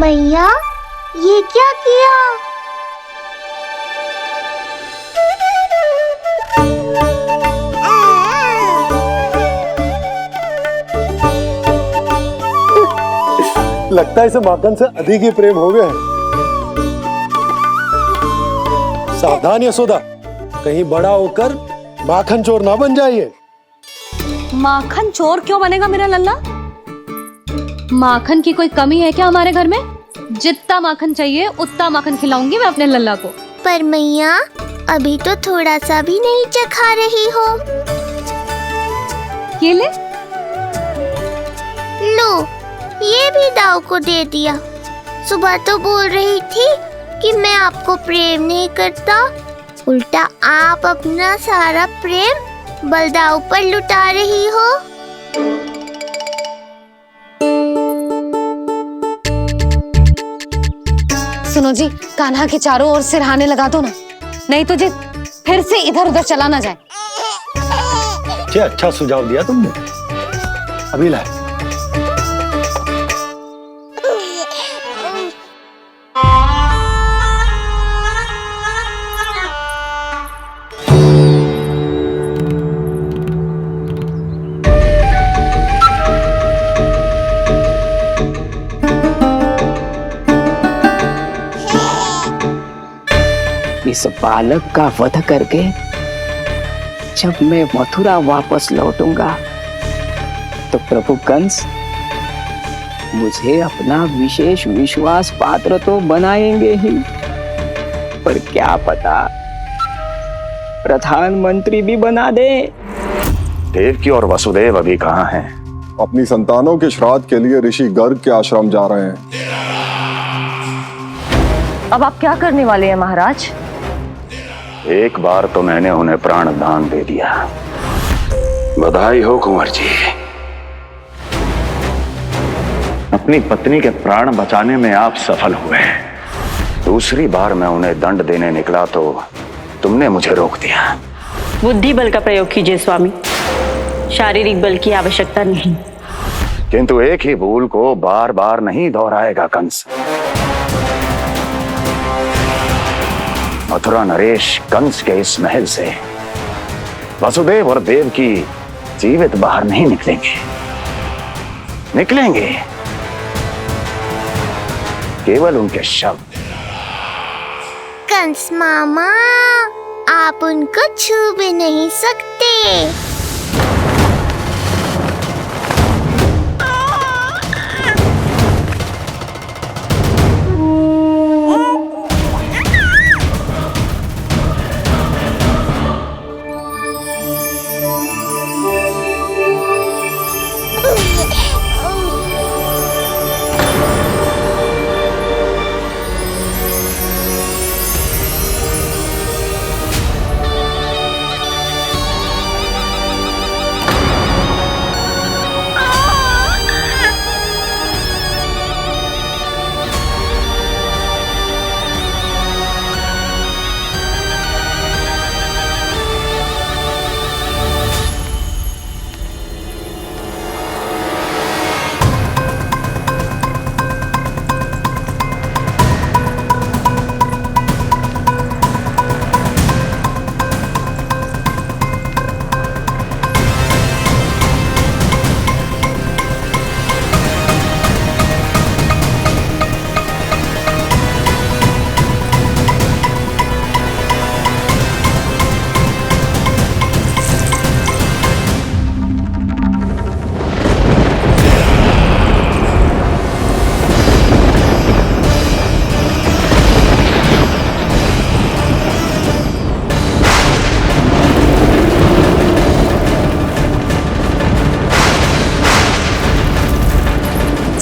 मैया, ये क्या किया? लगता है इसे माखन से अधिक ही प्रेम हो गया है। सावधान यशोदा, कहीं बड़ा होकर माखन चोर ना बन जाइए। माखन चोर क्यों बनेगा मेरा लल्ला? माखन की कोई कमी है क्या हमारे घर में? जितना माखन चाहिए उतना माखन खिलाऊंगी मैं अपने लल्ला को। पर मैया, अभी तो थोड़ा सा भी नहीं चखा रही हो। ये ले। लो, ये भी दाऊ को दे दिया। सुबह तो बोल रही थी कि मैं आपको प्रेम नहीं करता, उल्टा आप अपना सारा प्रेम बलदाऊ पर लुटा रही हो। सुनो जी, कान्हा के चारों ओर सिरहाने लगा दो ना, नहीं तो जी फिर से इधर उधर चला ना जाए। अच्छा सुझाव दिया तुमने। अभी ला। इस बालक का वध करके जब मैं मथुरा वापस लौटूंगा तो प्रभु कंस मुझे अपना विशेष विश्वास पात्र तो बनाएंगे ही, पर क्या पता प्रधानमंत्री भी बना दे। देवकी और वसुदेव अभी कहाँ हैं? अपनी संतानों के श्राद्ध के लिए ऋषि गर्ग के आश्रम जा रहे हैं। अब आप क्या करने वाले हैं महाराज? एक बार तो मैंने उन्हें प्राण दान दे दिया। बधाई हो कुंवर जी, अपनी पत्नी के प्राण बचाने में आप सफल हुए। दूसरी बार मैं उन्हें दंड देने निकला तो तुमने मुझे रोक दिया। बुद्धि बल का प्रयोग कीजिए स्वामी, शारीरिक बल की आवश्यकता नहीं। किंतु एक ही भूल को बार बार नहीं दोहराएगा कंस। मथुरा नरेश कंस के इस महल से वसुदेव और देवकी जीवित बाहर नहीं निकलेंगे, केवल उनके शव। कंस मामा, आप उनको छू भी नहीं सकते।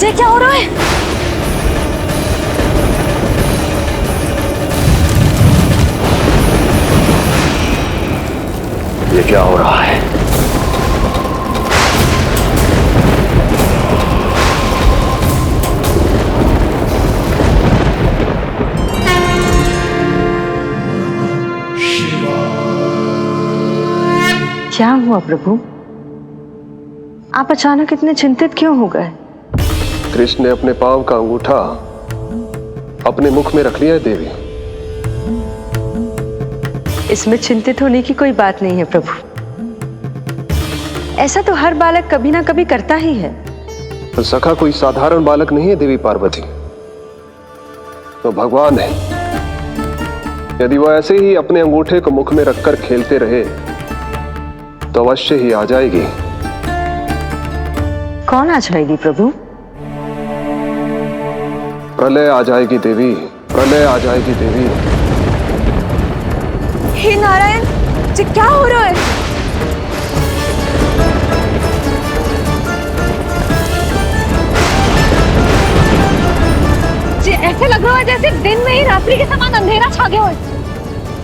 ये क्या हो रहा है? ये क्या हो रहा है? क्या हुआ प्रभु? आप अचानक इतने चिंतित क्यों हो गए? कृष्ण ने अपने पांव का अंगूठा अपने मुख में रख लिया है देवी। इसमें चिंतित होने की कोई बात नहीं है प्रभु। ऐसा तो हर बालक कभी ना कभी करता ही है। तो सखा कोई साधारण बालक नहीं है देवी पार्वती, तो भगवान है। यदि वो ऐसे ही अपने अंगूठे को मुख में रखकर खेलते रहे तो अवश्य ही आ जाएगी। कौन आ जाएगी प्रभु? प्रलय आ जाएगी देवी, प्रलय आ जाएगी देवी। हे नारायण जी, क्या हो रहा है? जी ऐसे लग रहा है जैसे दिन में ही रात्रि के समान अंधेरा छा गया हो।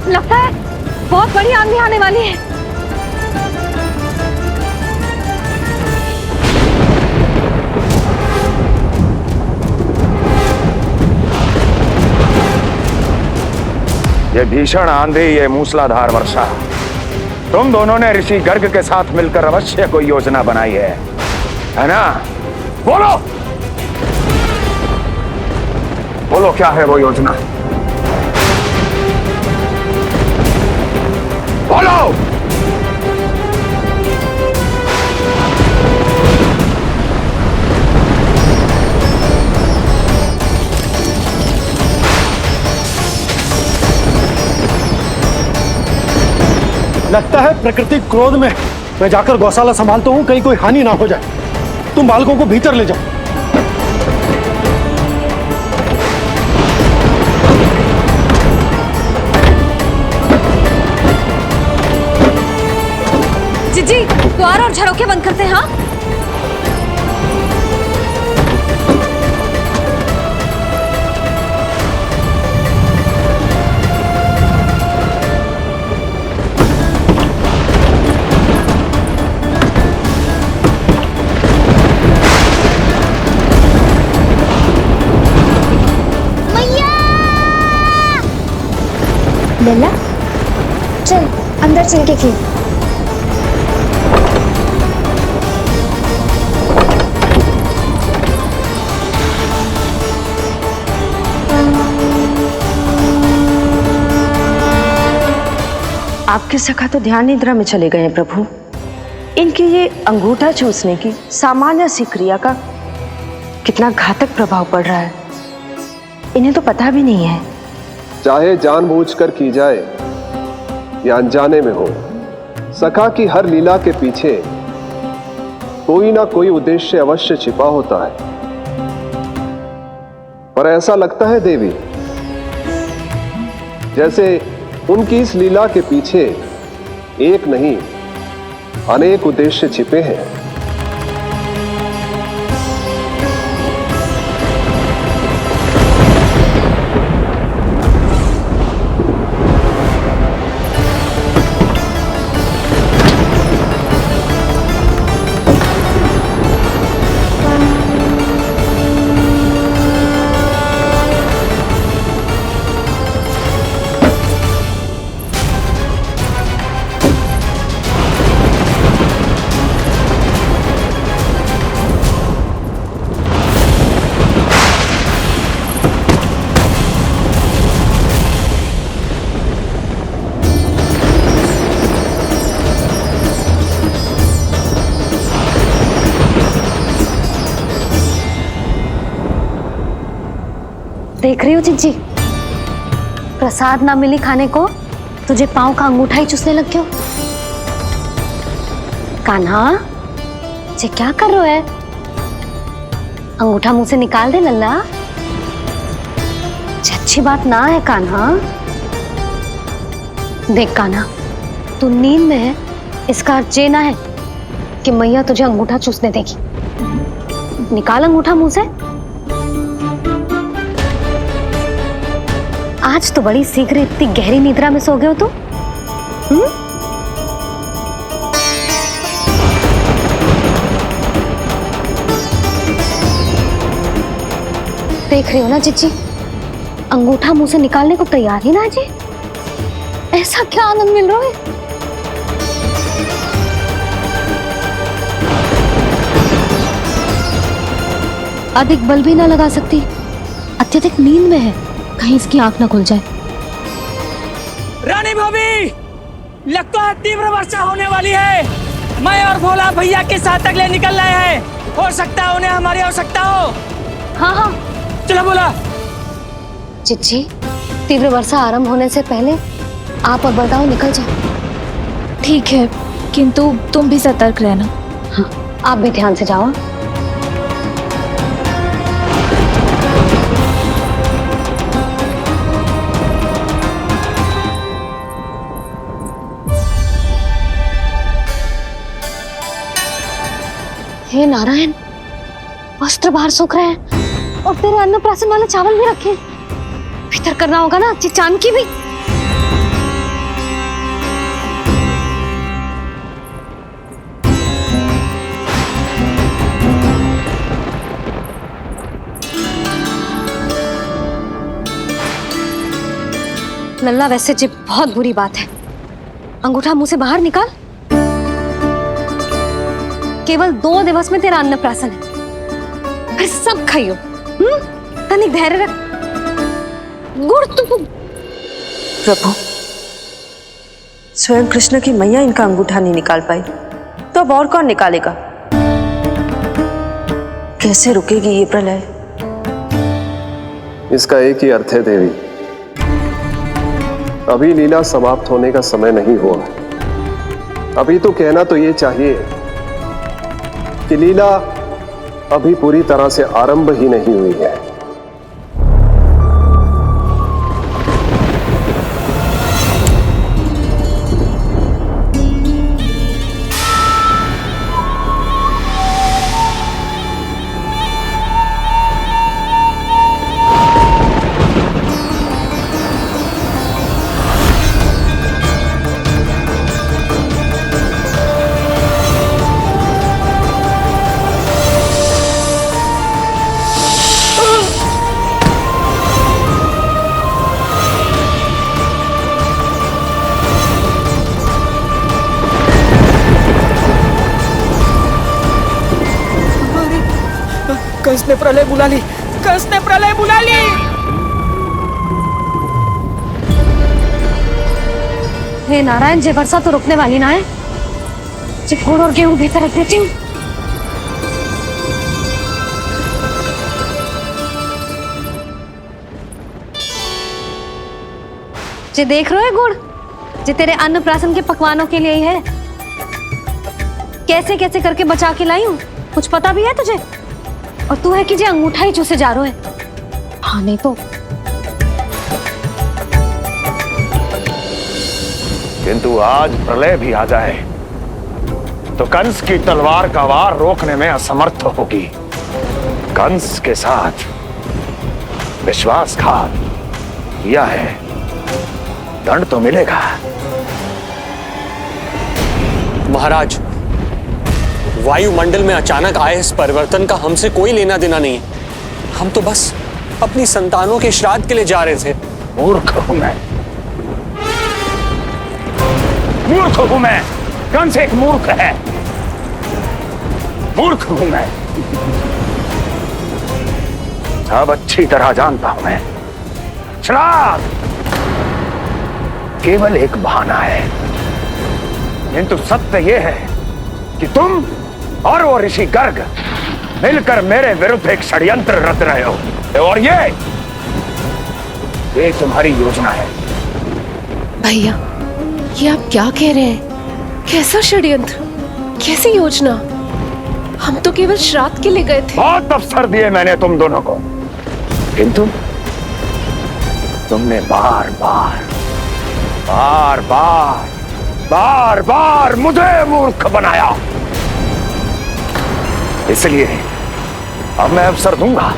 लगता है बहुत बड़ी आंधी आने वाली है। ये भीषण आंधी, ये मूसलाधार वर्षा, तुम दोनों ने ऋषि गर्ग के साथ मिलकर अवश्य कोई योजना बनाई है ना? बोलो बोलो, क्या है वो योजना? बोलो। लगता है प्रकृति क्रोध में। मैं जाकर गौशाला संभालता हूँ, कहीं कोई हानि ना हो जाए। तुम बालकों को भीतर ले जाओ। जी द्वार और झरोखे बंद करते हैं। हाँ बेला, चल अंदर चल के खेल। आपके सखा तो ध्यान निद्रा में चले गए हैं प्रभु। इनकी ये अंगूठा चूसने की सामान्य सी क्रिया का कितना घातक प्रभाव पड़ रहा है, इन्हें तो पता भी नहीं है। चाहे जानबूझकर की जाए या अनजाने में हो, सखा की हर लीला के पीछे कोई ना कोई उद्देश्य अवश्य छिपा होता है। पर ऐसा लगता है देवी जैसे उनकी इस लीला के पीछे एक नहीं अनेक उद्देश्य छिपे हैं। देख रही हो जिज्जी, प्रसाद ना मिली खाने को, तुझे पांव का अंगूठा ही चूसने लग गयो। कान्हा, ये क्या कर रहे है? अंगूठा मुंह से निकाल दे लल्ला। अच्छी बात ना है कान्हा। देख कान्हा, तू नींद में है, इसका अर्थ ये ना है कि मैया तुझे अंगूठा चूसने देगी। निकाल अंगूठा मुंह से। आज तो बड़ी शीघ्र इतनी गहरी निद्रा में सो गए हो तुम। देख रही हो ना जिज्जी, अंगूठा मुंह से निकालने को तैयार ही ना जी। ऐसा क्या आनंद मिल रहा है? अधिक बल भी ना लगा सकती, अत्यधिक नींद में है। कहीं इसकी आंख ना खुल जाए। रानी भाभी, लगता है तीव्र वर्षा होने वाली है। मैं और भोला भैया के साथ अगले निकल रहे हैं। हो सकता है उन्हें हमारी आवश्यकता हो। हाँ हाँ चलो बोला। चिच्ची, तीव्र वर्षा आरंभ होने से पहले आप और बरदाऊ निकल जाओ। ठीक है, किंतु तुम भी सतर्क रहना। हाँ, आप भी ध्यान से जाओ। हे नारायण, वस्त्र बाहर सूख रहे हैं और तेरे अन्नप्राशन वाले चावल भी रखे हैं। भीतर करना होगा ना चिचान की भी। लल्ला, वैसे जी बहुत बुरी बात है। अंगूठा मुंह से बाहर निकाल। केवल 2 दिवस में तेरा अन्नप्राशन है, फिर सब खाइयो। तनिक धैर्य रख। गुड़ तू। प्रभु, स्वयं कृष्ण की मैया इनका अंगूठा नहीं निकाल पाई, तो अब और कौन निकालेगा? कैसे रुकेगी ये प्रलय? इसका एक ही अर्थ है देवी, अभी लीला समाप्त होने का समय नहीं हुआ। अभी तो कहना तो ये चाहिए कि लीला अभी पूरी तरह से आरंभ ही नहीं हुई है। कंस ने प्रलय बुला ली। कंस ने प्रलय बुला ली। हे नारायण, जे वर्षा तो रुकने वाली ना है। जे गुड़ और गेहूं भीतर रख देती हूँ। जे देख रहे हो गुड़, जे तेरे अन्नप्राशन के पकवानों के लिए ही है। कैसे कैसे करके बचा के लाई हूँ, कुछ पता भी है तुझे? और तू है कि जे अंगूठा ही चूसे जा रहा है। हाँ नहीं तो। किंतु आज प्रलय भी आ जाए तो कंस की तलवार का वार रोकने में असमर्थ होगी। कंस के साथ विश्वासघात किया है, दंड तो मिलेगा। महाराज, वायुमंडल में अचानक आए इस परिवर्तन का हमसे कोई लेना देना नहीं है। हम तो बस अपनी संतानों के श्राद्ध के लिए जा रहे थे। मूर्ख हूं मैं, मूर्ख हूं मैं। कंस एक मूर्ख है, मूर्ख हूं मैं। अब अच्छी तरह जानता हूं मैं, श्राद्ध केवल एक बहाना है। किंतु सत्य यह है कि तुम और वो ऋषि गर्ग मिलकर मेरे विरुद्ध एक षड्यंत्र रच रहे हो, और ये तुम्हारी योजना है। भैया, ये आप क्या कह रहे हैं? कैसा षड्यंत्र, कैसी योजना? हम तो केवल श्राद्ध के लिए गए थे। बहुत अवसर दिए मैंने तुम दोनों को, किंतु तुमने बार बार बार बार बार बार मुझे मूर्ख बनाया। इसलिए अब मैं अवसर दूंगा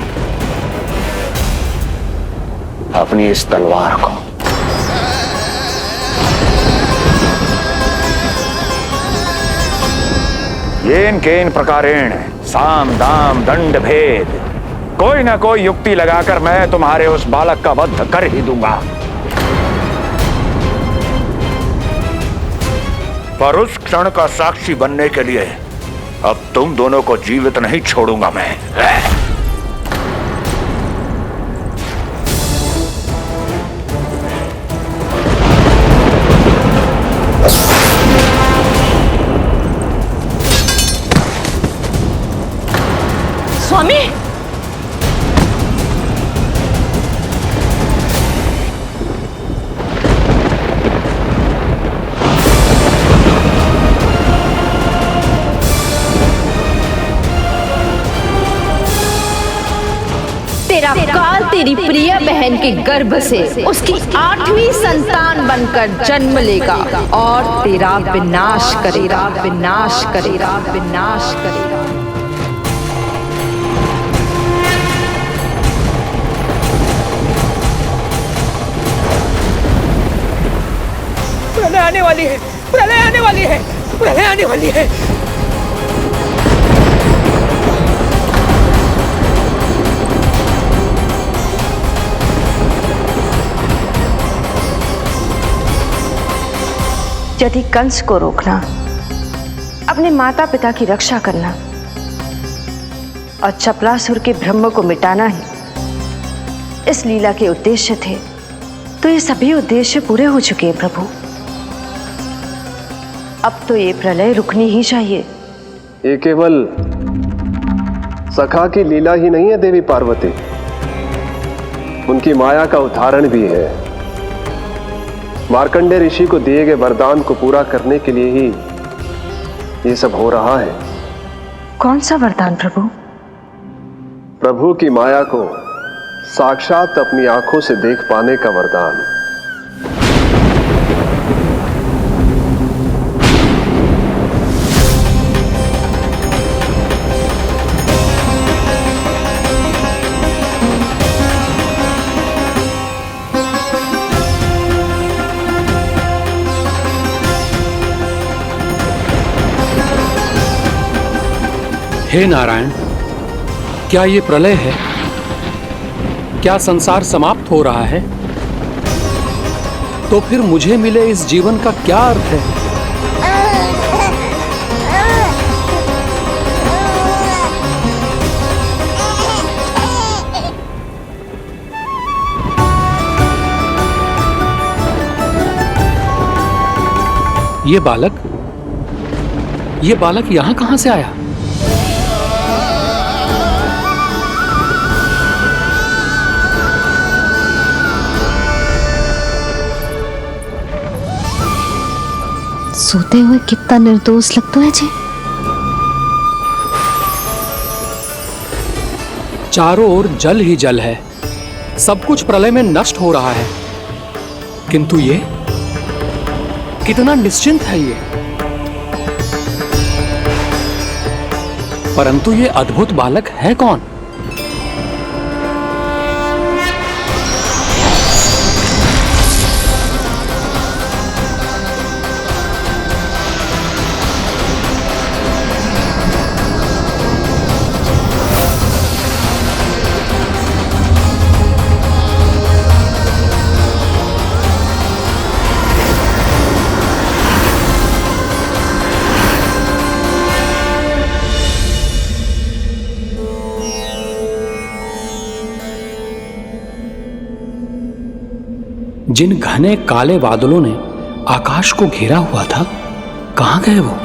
अपनी इस तलवार को। येन केन प्रकारेण साम दाम दंड भेद, कोई ना कोई युक्ति लगाकर मैं तुम्हारे उस बालक का वध कर ही दूंगा। पर उस क्षण का साक्षी बनने के लिए अब तुम दोनों को जीवित नहीं छोड़ूंगा मैं। स्वामी, तेरा काल तेरी प्रिय बहन के गर्भ से उसकी 8वीं संतान बनकर जन्म लेगा और तेरा विनाश करेगा, विनाश करेगा, विनाश करेगा। प्रलय आने वाली है, प्रलय आने वाली है, प्रलय आने वाली है। यदि कंस को रोकना, अपने माता पिता की रक्षा करना और चपलासुर के ब्रह्म को मिटाना ही इस लीला के उद्देश्य थे, तो ये सभी उद्देश्य पूरे हो चुके हैं प्रभु। अब तो ये प्रलय रुकनी ही चाहिए। ये केवल सखा की लीला ही नहीं है देवी पार्वती, उनकी माया का उदाहरण भी है। मार्कंडेय ऋषि को दिए गए वरदान को पूरा करने के लिए ही ये सब हो रहा है। कौन सा वरदान प्रभु? प्रभु की माया को साक्षात अपनी आंखों से देख पाने का वरदान। हे नारायण, क्या ये प्रलय है? क्या संसार समाप्त हो रहा है? तो फिर मुझे मिले इस जीवन का क्या अर्थ है? ये बालक यहां कहां से आया? सोते हुए कितना निर्दोष लगता है जी। चारों ओर जल ही जल है, सब कुछ प्रलय में नष्ट हो रहा है, किंतु ये कितना निश्चिंत है ये। परंतु ये अद्भुत बालक है कौन? जिन घने काले बादलों ने आकाश को घेरा हुआ था, कहां गए वो?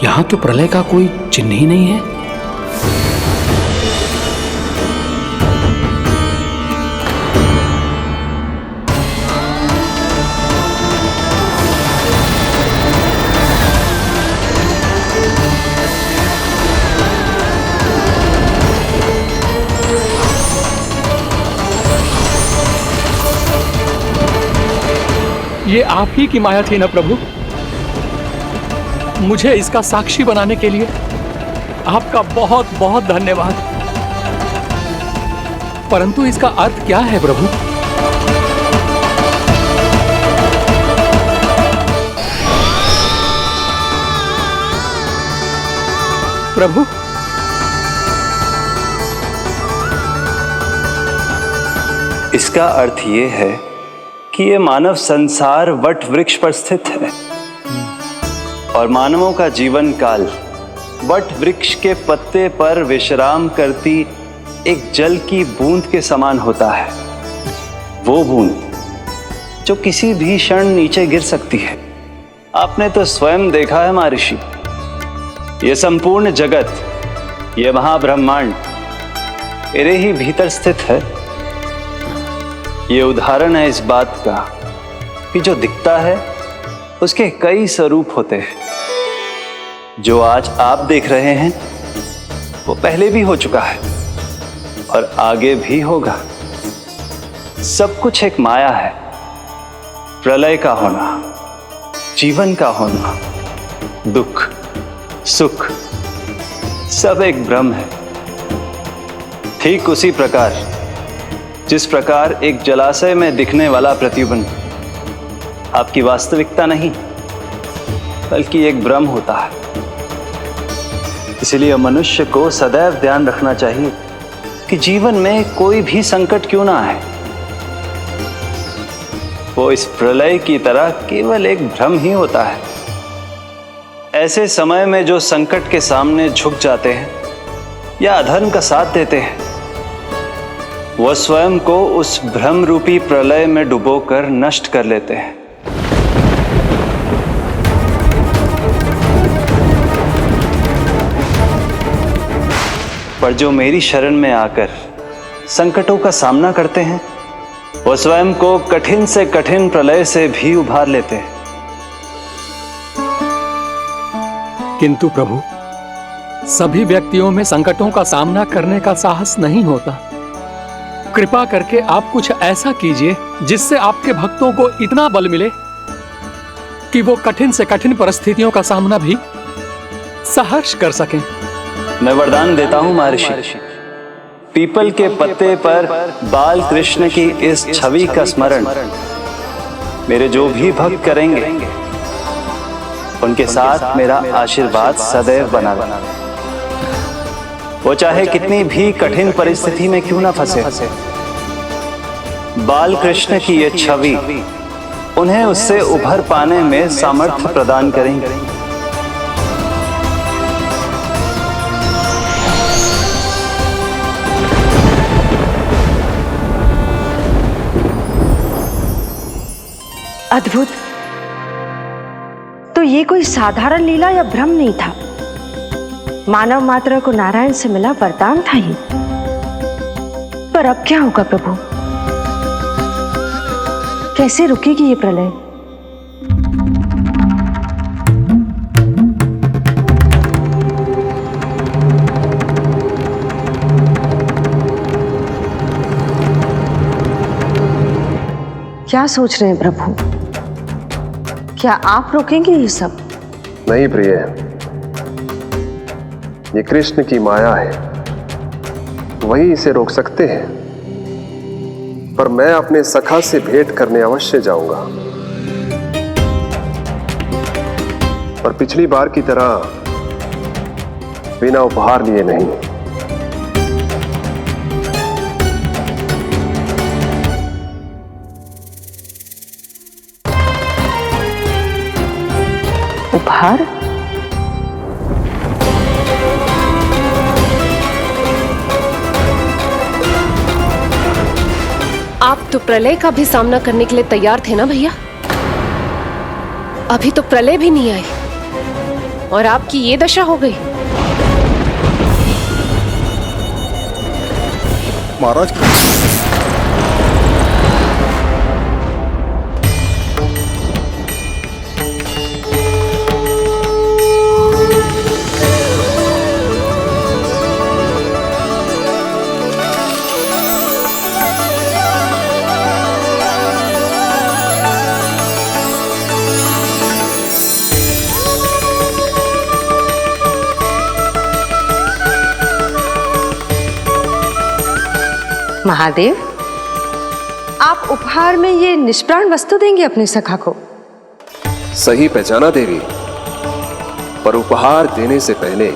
यहां तो प्रलय का कोई चिन्ह ही नहीं है। ये आप ही की माया थी ना प्रभु? मुझे इसका साक्षी बनाने के लिए आपका बहुत बहुत धन्यवाद। परंतु इसका अर्थ क्या है प्रभु? प्रभु, इसका अर्थ ये है कि ये मानव संसार वट वृक्ष पर स्थित है और मानवों का जीवन काल वट वृक्ष के पत्ते पर विश्राम करती एक जल की बूंद के समान होता है। वो बूंद जो किसी भी क्षण नीचे गिर सकती है। आपने तो स्वयं देखा है महर्षि, ये संपूर्ण जगत, ये महाब्रह्मांड मेरे ही भीतर स्थित है। ये उदाहरण है इस बात का कि जो दिखता है उसके कई स्वरूप होते हैं। जो आज आप देख रहे हैं वो पहले भी हो चुका है और आगे भी होगा। सब कुछ एक माया है। प्रलय का होना, जीवन का होना, दुख, सुख, सब एक भ्रम है। ठीक उसी प्रकार जिस प्रकार एक जलाशय में दिखने वाला प्रतिबिंब आपकी वास्तविकता नहीं बल्कि एक भ्रम होता है। इसलिए मनुष्य को सदैव ध्यान रखना चाहिए कि जीवन में कोई भी संकट क्यों ना आए, वो इस प्रलय की तरह केवल एक भ्रम ही होता है। ऐसे समय में जो संकट के सामने झुक जाते हैं या अधर्म का साथ देते हैं, वह स्वयं को उस भ्रम रूपी प्रलय में डुबोकर नष्ट कर लेते हैं। पर जो मेरी शरण में आकर संकटों का सामना करते हैं, वो स्वयं को कठिन से कठिन प्रलय से भी उभार लेते हैं। किंतु प्रभु, सभी व्यक्तियों में संकटों का सामना करने का साहस नहीं होता। कृपा करके आप कुछ ऐसा कीजिए जिससे आपके भक्तों को इतना बल मिले कि वो कठिन से कठिन परिस्थितियों का सामना भी सहर्ष कर सकें। मैं वरदान देता हूं महर्षि, पीपल के पत्ते पर बाल कृष्ण की इस छवि का स्मरण मेरे जो भी भक्त करेंगे उनके साथ मेरा आशीर्वाद सदैव बना रहे। वो चाहे कितनी भी कठिन परिस्थिति में क्यों ना फंसे, बाल कृष्ण की ये छवि उन्हें उससे उभर पाने में सामर्थ्य प्रदान करेंगे। अद्भुत। तो ये कोई साधारण लीला या भ्रम नहीं था, मानव मात्र को नारायण से मिला वरदान था ही। पर अब क्या होगा प्रभु? कैसे रुकेगी ये प्रलय? क्या सोच रहे हैं प्रभु? क्या आप रोकेंगे ये सब? नहीं प्रिय, ये कृष्ण की माया है, वही इसे रोक सकते हैं। पर मैं अपने सखा से भेंट करने अवश्य जाऊंगा, और पिछली बार की तरह बिना उपहार लिए नहीं। उपहार? आप तो प्रलय का भी सामना करने के लिए तैयार थे ना भैया? अभी तो प्रलय भी नहीं आई और आपकी ये दशा हो गई। महाराज, महादेव, आप उपहार में ये निष्प्राण वस्तु देंगे अपने सखा को? सही पहचाना देवी, पर उपहार देने से पहले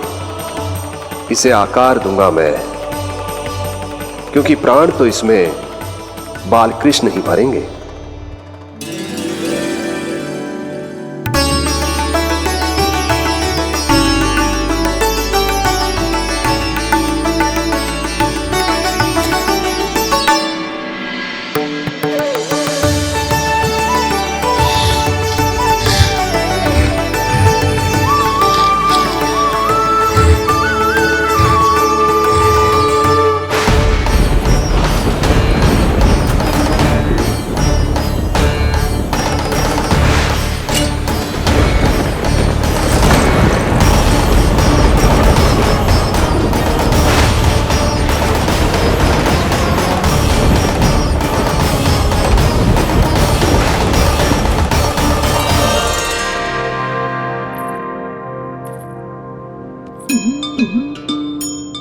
इसे आकार दूंगा मैं, क्योंकि प्राण तो इसमें बाल कृष्ण ही भरेंगे।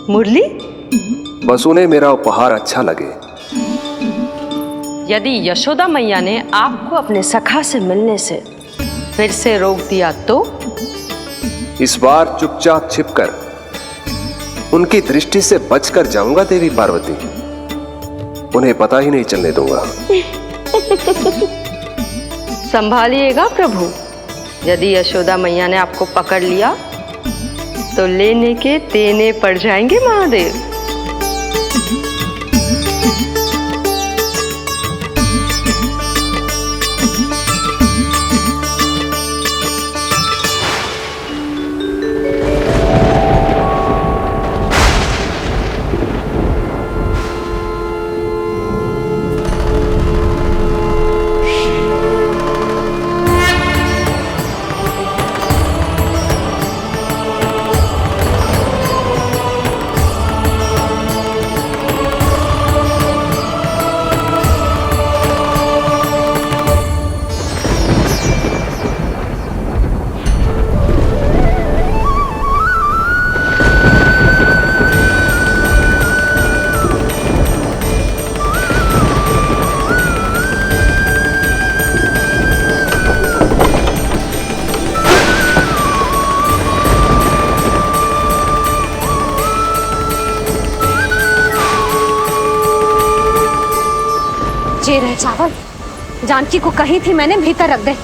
मुरली? बस उन्हें मेरा उपहार अच्छा लगे। यदि यशोदा मैया ने आपको अपने सखा से मिलने से फिर से रोक दिया तो? इस बार चुपचाप छिपकर उनकी दृष्टि से बचकर जाऊंगा देवी पार्वती। उन्हें पता ही नहीं चलने दूंगा। संभालिएगा प्रभु, यदि यशोदा मैया ने आपको पकड़ लिया तो लेने के देने पड़ जाएंगे महादेव। ये रहे चावल, जानकी को कही थी मैंने भीतर रख दे।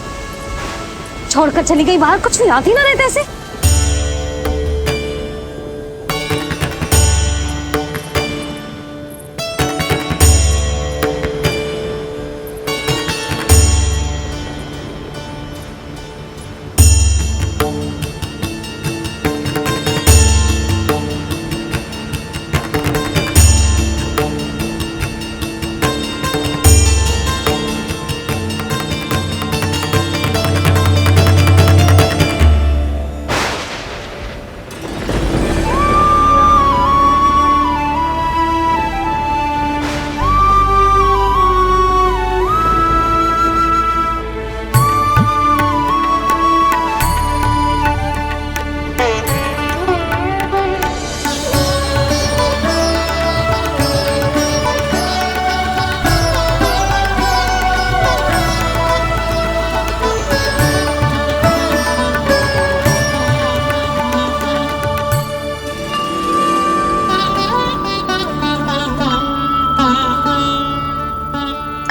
छोड़कर चली गई बाहर, कुछ याद ही ना रहते ऐसे।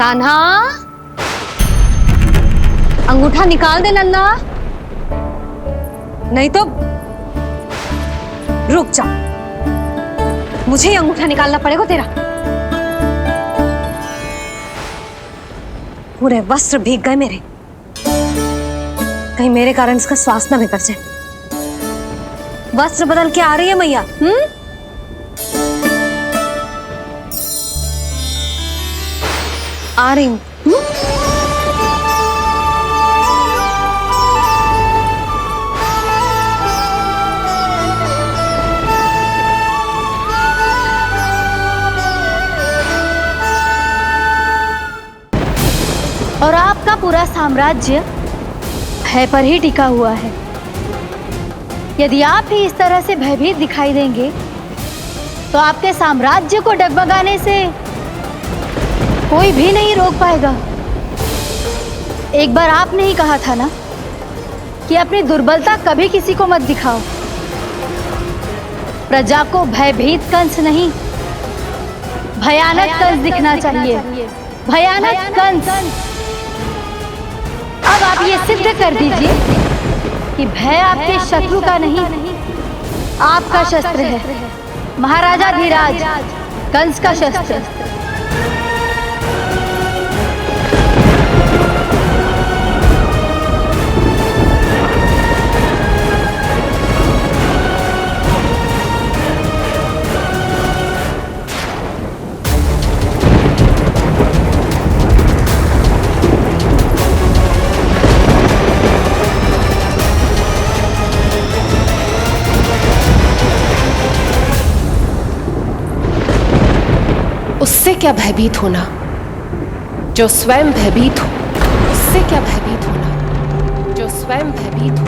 कान्हा, अंगूठा निकाल दे नन्ना, नहीं तो रुक जा, मुझे ही अंगूठा निकालना पड़ेगा तेरा। पूरे वस्त्र भीग गए मेरे, कहीं मेरे कारण इसका श्वास ना बिगड़ जाए। वस्त्र बदल के आ रही है मैया। आ रही हूं। और आपका पूरा साम्राज्य भय पर ही टिका हुआ है। यदि आप ही इस तरह से भयभीत दिखाई देंगे तो आपके साम्राज्य को डगमगाने से कोई भी नहीं रोक पाएगा। एक बार आपने ही कहा था ना कि अपनी दुर्बलता कभी किसी को मत दिखाओ। प्रजा को भयभीत कंस नहीं, भयानक कंस दिखना चाहिए, भयानक कंस। अब आप ये सिद्ध कर दीजिए कि भय आपके शत्रु का नहीं, आपका शस्त्र है। महाराजा धीराज, कंस का शस्त्र। उससे क्या भयभीत होना जो स्वयं भयभीत हो, उससे क्या भयभीत होना जो स्वयं भयभीत हो।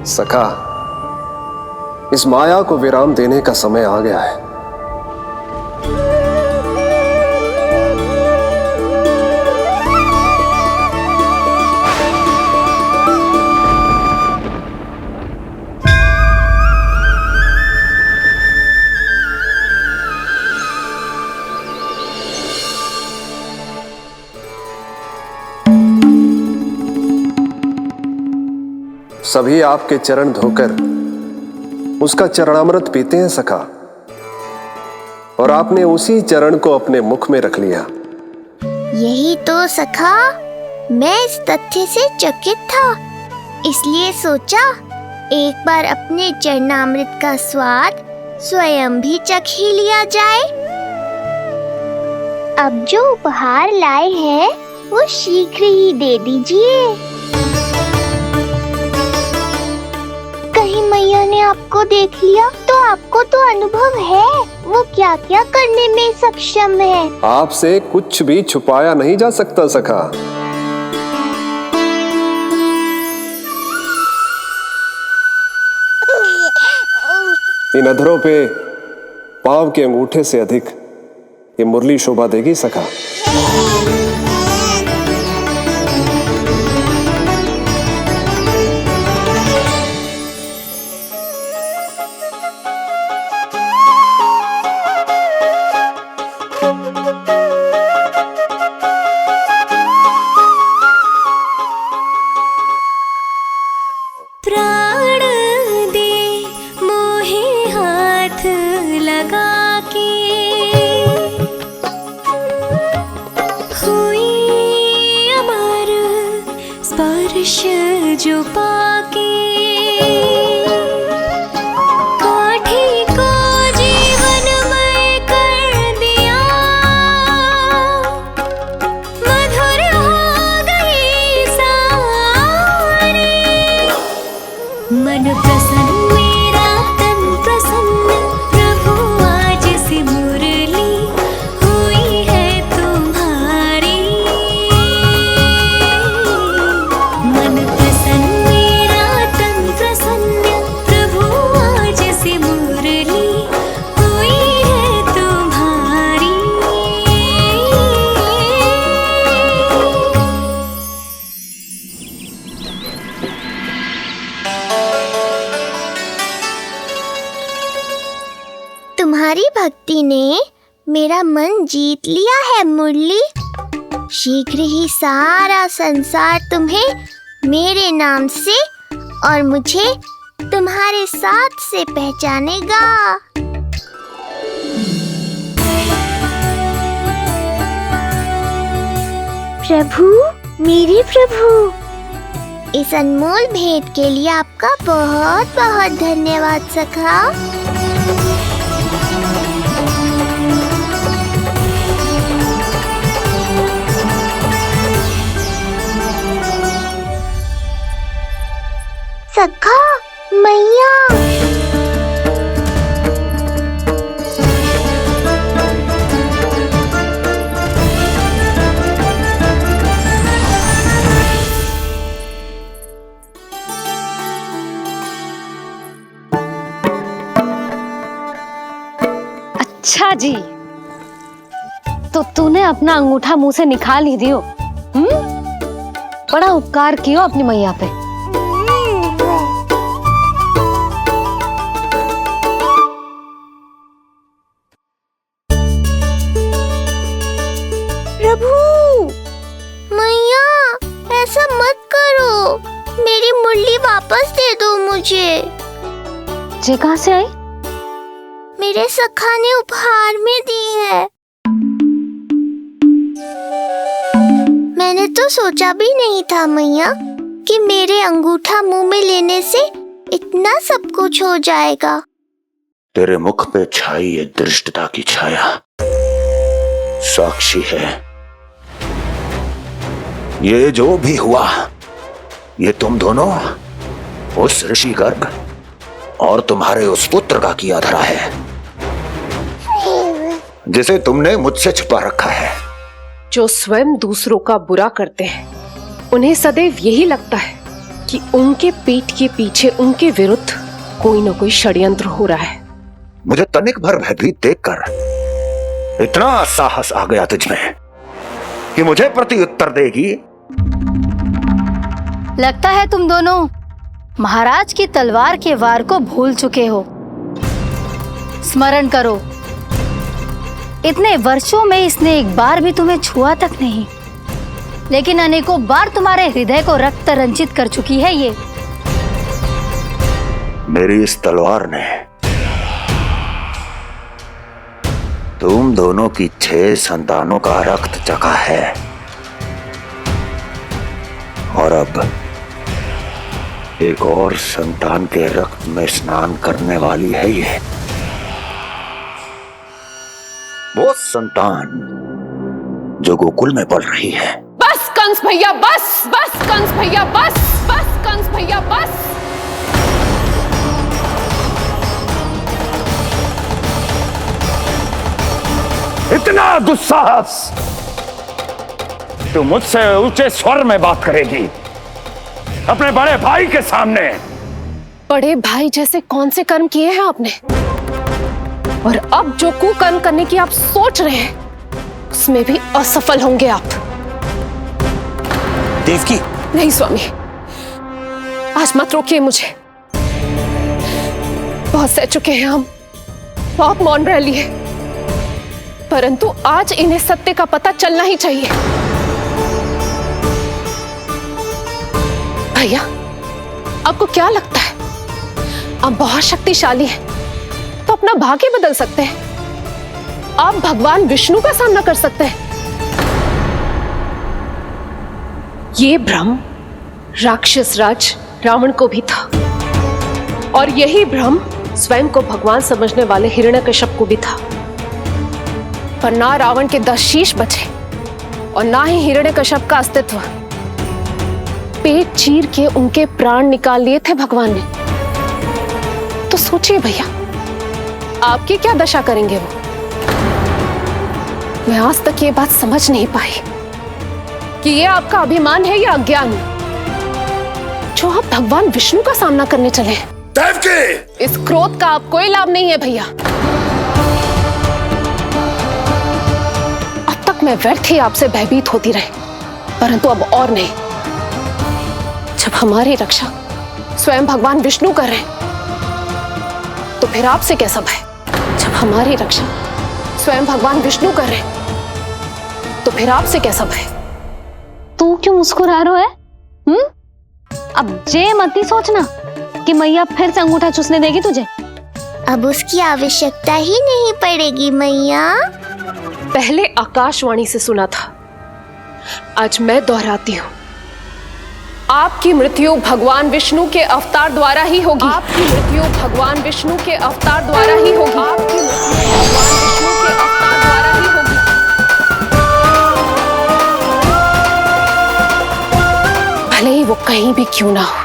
सखा, इस माया को विराम देने का समय आ गया है। सभी आपके चरण धोकर उसका चरणामृत पीते हैं सखा, और आपने उसी चरण को अपने मुख में रख लिया। यही तो सखा, मैं इस तथ्य से चकित था, इसलिए सोचा एक बार अपने चरणामृत का स्वाद स्वयं भी चख ही लिया जाए। अब जो उपहार लाए हैं वो शीघ्र ही दे दीजिए। कहीं मैया ने आपको देख लिया तो आपको तो अनुभव है वो क्या क्या करने में सक्षम है। आपसे कुछ भी छुपाया नहीं जा सकता सखा। इन अधरों पे पांव के अंगूठे से अधिक ये मुरली शोभा देगी सखा। प्राण दे मोहे हाथ लगा के, हुई अमर स्पर्श जो पाके, काठी को जीवनमय कर दिया, मधुर हो गई सारी। मन प्रसन्न मेरा तन प्रसन्न, प्रभु आज से मुरली हुई है तुम्हारी। मन प्रसन्न मेरा तन प्रसन्न, प्रभु आज से मुरली हुई है तुम्हारी। तुम्हारी भक्ति ने मेरा मन जीत लिया है मुरली। शीघ्र ही सारा संसार तुम्हें मेरे नाम से और मुझे तुम्हारे साथ से पहचानेगा। प्रभु, मेरे प्रभु, इस अनमोल भेंट के लिए आपका बहुत बहुत धन्यवाद सखा। सखा, मैया, अच्छा जी, तो तूने अपना अंगूठा मुंह से निकाल ही दियो। बड़ा उपकार कियो अपनी मैया पे। प्रभु, मैया, ऐसा मत करो, मेरी मुरली वापस दे दो मुझे। ये कहाँ से आई? मेरे सखा ने उपहार में दी है। मैंने तो सोचा भी नहीं था मैया कि मेरे अंगूठा मुंह में लेने से इतना सब कुछ हो जाएगा। तेरे मुख पे छाई ये धृष्टता की छाया साक्षी है। ये जो भी हुआ, ये तुम दोनों, उस ऋषि गर्ग और तुम्हारे उस पुत्र का किया धरा है, जिसे तुमने मुझसे छुपा रखा है। जो स्वयं दूसरों का बुरा करते हैं, उन्हें सदैव यही लगता है कि उनके पीठ के पीछे उनके विरुद्ध कोई ना कोई षड्यंत्र हो रहा है। मुझे तनिक भर भयभीत देखकर इतना साहस आ गया तुझमें कि मुझे प्रत्युत्तर देगी। लगता है तुम दोनों महाराज की तलवार के वार को भूल चुके हो। स्मरण करो, इतने वर्षों में इसने एक बार भी तुम्हें छुआ तक नहीं, लेकिन अनेकों बार तुम्हारे हृदय को रक्त रंजित कर चुकी है ये। मेरी इस तलवार ने तुम दोनों की 6 संतानों का रक्त चखा है और अब एक और संतान के रक्त में स्नान करने वाली है ये। वो संतान जो गोकुल में पल रही है। बस कंस भैया बस, बस कंस भैया बस, बस कंस भैया बस। इतना दुस्साहस तू मुझसे ऊंचे स्वर में बात करेगी अपने बड़े भाई के सामने? बड़े भाई जैसे कौन से कर्म किए हैं आपने? और अब जो कुकर्म करने की आप सोच रहे हैं उसमें भी असफल होंगे आप। देवकी। नहीं स्वामी, आज मत रोकिए मुझे। बहुत सह चुके हैं हम, बहुत मौन रह लिए, परंतु आज इन्हें सत्य का पता चलना ही चाहिए। भैया, आपको क्या लगता है आप बहुत शक्तिशाली हैं तो अपना भाग्य बदल सकते हैं? आप भगवान विष्णु का सामना कर सकते हैं। ये भ्रम राक्षस राज रावण को भी था और यही भ्रम स्वयं को भगवान समझने वाले हिरण्यकश्यप को भी था। पर ना रावण के 10 शीश बचे और ना ही हिरण्यकश्यप का अस्तित्व। पेट चीर के उनके प्राण निकाल लिए थे भगवान ने। तो सोचिए भैया, आपकी क्या दशा करेंगे वो? मैं आज तक ये बात समझ नहीं पाई कि ये आपका अभिमान है या अज्ञान जो आप भगवान विष्णु का सामना करने चले। देवकी! इस क्रोध का आप कोई लाभ नहीं है भैया। अब तक मैं व्यर्थ ही आपसे भयभीत होती रही, परंतु अब और नहीं। जब हमारी रक्षा स्वयं भगवान विष्णु कर रहे हैं तो फिर आपसे कैसा भय? जब हमारी रक्षा स्वयं भगवान विष्णु कर रहे हैं तो फिर आपसे कैसा भय? तू क्यों मुस्कुरा रहा है? अब जे मत ही सोचना कि मैया फिर से अंगूठा चूसने देगी तुझे। अब उसकी आवश्यकता ही नहीं पड़ेगी मैया। पहले आकाशवाणी से सुना था, आज मैं दोहराती हूँ। आपकी मृत्यु भगवान विष्णु के अवतार द्वारा ही होगी। आपकी मृत्यु भगवान विष्णु के अवतार द्वारा ही होगी। आपकी मृत्यु भगवान विष्णु के अवतार द्वारा ही होगी। भले ही वो कहीं भी क्यों ना हो।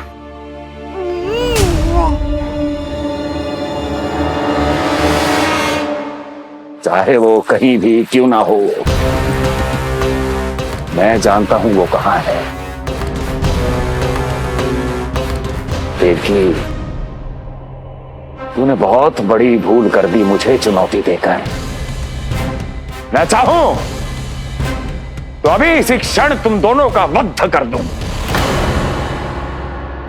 चाहे वो कहीं भी क्यों ना हो, मैं जानता हूं वो कहां है। देखिए, तूने बहुत बड़ी भूल कर दी मुझे चुनौती देकर। मैं चाहूं तो अभी इसी क्षण तुम दोनों का वध कर दूं,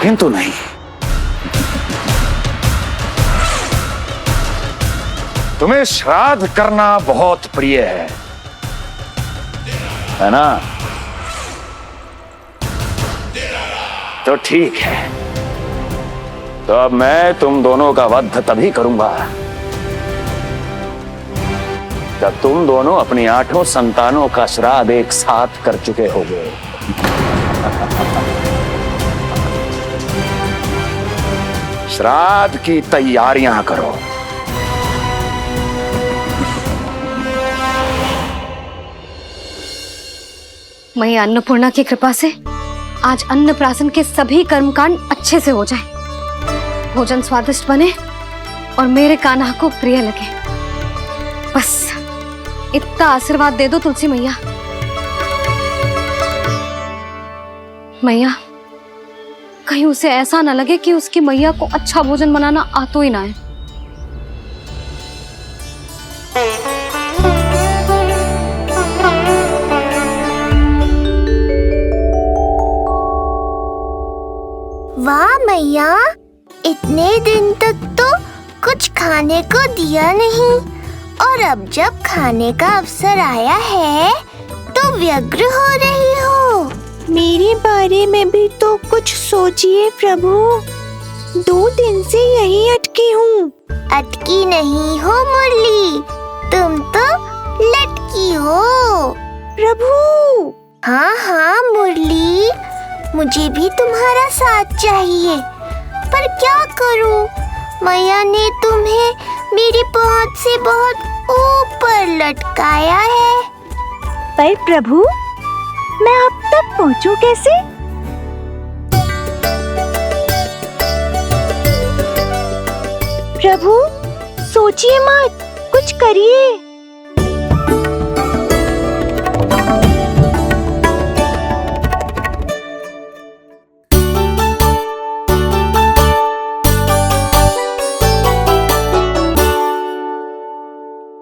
किंतु नहीं। तुम्हें श्राद्ध करना बहुत प्रिय है ना? तो ठीक है, तो अब मैं तुम दोनों का वध तभी करूंगा जब तुम दोनों अपनी 8 संतानों का श्राद्ध एक साथ कर चुके होगे। श्राद्ध की तैयारियां करो। मैया अन्नपूर्णा की कृपा से आज अन्नप्राशन के सभी कर्मकांड अच्छे से हो जाए, भोजन स्वादिष्ट बने और मेरे कान्हा को प्रिय लगे। बस इतना आशीर्वाद दे दो तुलसी मैया। मैया, कहीं उसे ऐसा न लगे कि उसकी मैया को अच्छा भोजन बनाना आतो ही ना है। वाह मैया, इतने दिन तक तो कुछ खाने को दिया नहीं, और अब जब खाने का अवसर आया है तो व्यग्र हो रही हो। मेरे बारे में भी तो कुछ सोचिए प्रभु, 2 दिन से यहीं अटकी हूँ। अटकी नहीं हो मुरली, तुम तो लटकी हो। प्रभु। हाँ हाँ मुरली, मुझे भी तुम्हारा साथ चाहिए, पर क्या करूं? मैया ने तुम्हें मेरी पहुंच से बहुत ऊपर लटकाया है। पर प्रभु, मैं अब तक पहुंचूं कैसे? प्रभु, सोचिए मत, कुछ करिए।